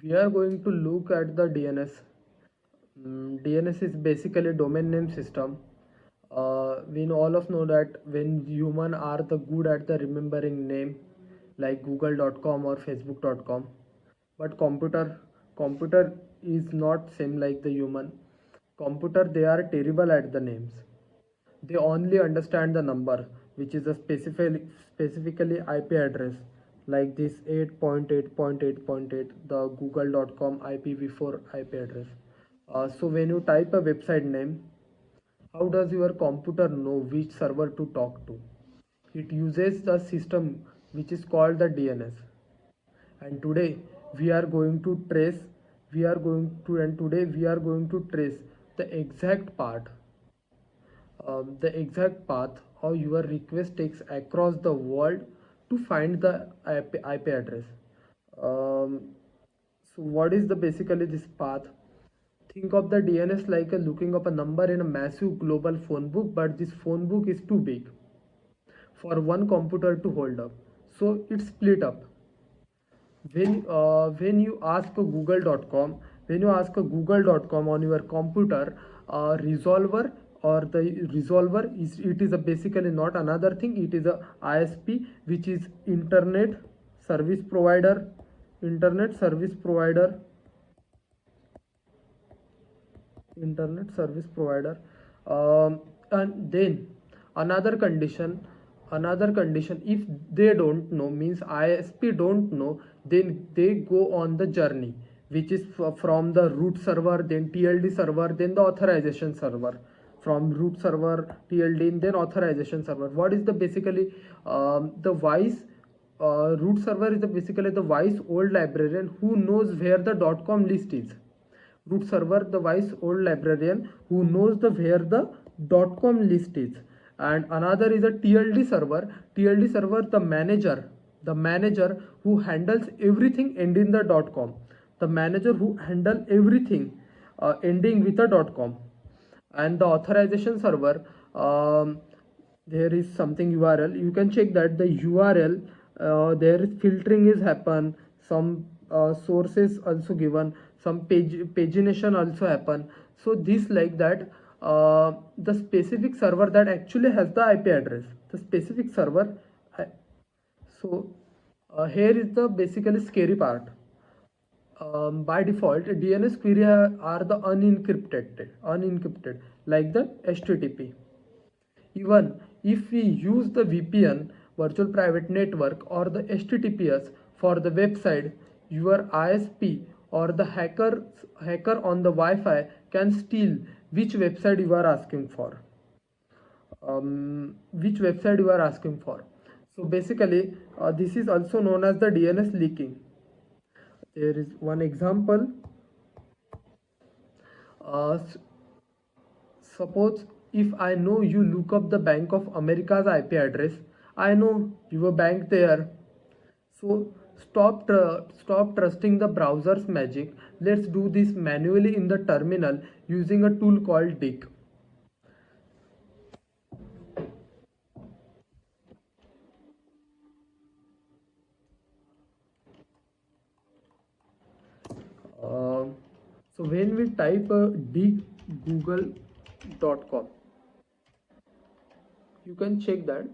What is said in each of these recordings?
We are going to look at the DNS. DNS is basically domain name system. We all of know that when human are the good at the remembering name like google.com or facebook.com, but computer is not same like the human. Computer, they are terrible at the names. They only understand the number, which is a specifically IP address, like this 8.8.8.8, the google.com IPv4 IP address. So when you type a website name, how does your computer know which server to talk to? It uses the system which is called the DNS. And today we are going to trace, and today we are going to trace the exact part, the exact path how your request takes across the world to find the IP address. So what is the basically this path? Think of the DNS like a looking up a number in a massive global phone book, but this phone book is too big for one computer to hold up. So it's split up. When you ask a google.com, when you ask a google.com on your computer, resolver, or the resolver is, it is a basically not another thing, it is a ISP, which is service provider internet service provider internet service provider. And then another condition another condition, if they don't know, means ISP don't know, then they go on the journey, which is from the root server, then TLD server, then the authorization server, from root server, TLD, and then authorization server. What is the basically the wise root server is the basically the wise old librarian who knows where the .com list is. Root server, the wise old librarian who knows the where the .com list is. And another is a TLD server. TLD server, the manager who handles everything ending the .com, the manager who handle everything ending with a .com. And the authorization server, there is something URL, you can check that the URL, there is filtering is happen, some sources also given, some pagination also happen. So this like that, the specific server that actually has the IP address, the specific server. So here is the basically scary part. By default, DNS query are the unencrypted, like the HTTP. Even if we use the VPN, virtual private network, or the HTTPS for the website, your ISP or the hacker on the Wi-Fi can steal which website you are asking for. So basically, this is also known as the DNS leaking. There is one example. Suppose if I know you look up the Bank of America's IP address, I know your bank there. So stop trusting the browser's magic. Let's do this manually in the terminal using a tool called Dick. So when we type google.com, you can check that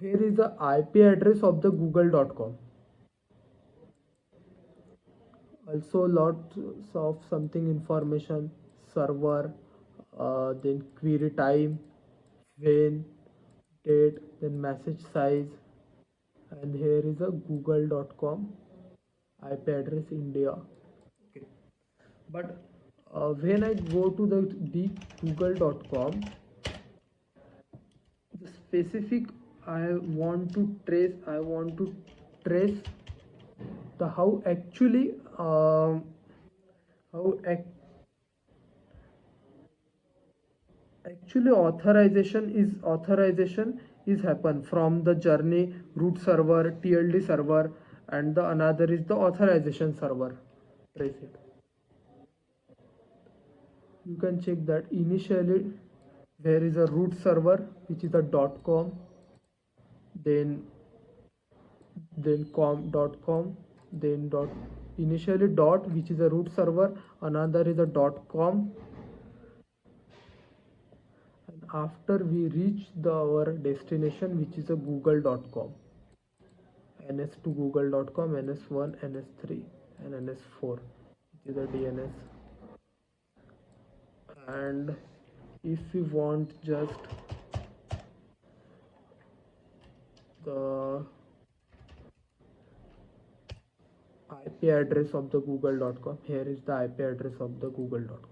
here is the IP address of the google.com. Also lots of something information, server, then query time, when, date, then message size, and here is a google.com IP address India. Okay, but when I go to the google.com, the specific I want to trace the how actually actually authorization is happen from the journey root server, TLD server, and the another is the authorization server. Trace it. You can check that initially there is a root server which is a .com, then com.com, then dot, initially dot, which is a root server, another is a .com, and after we reach our destination, which is a google.com, ns2 google.com, ns1, ns3 and ns4, which is a DNS. And if we want just the IP address of the google.com, here is the IP address of the google.com.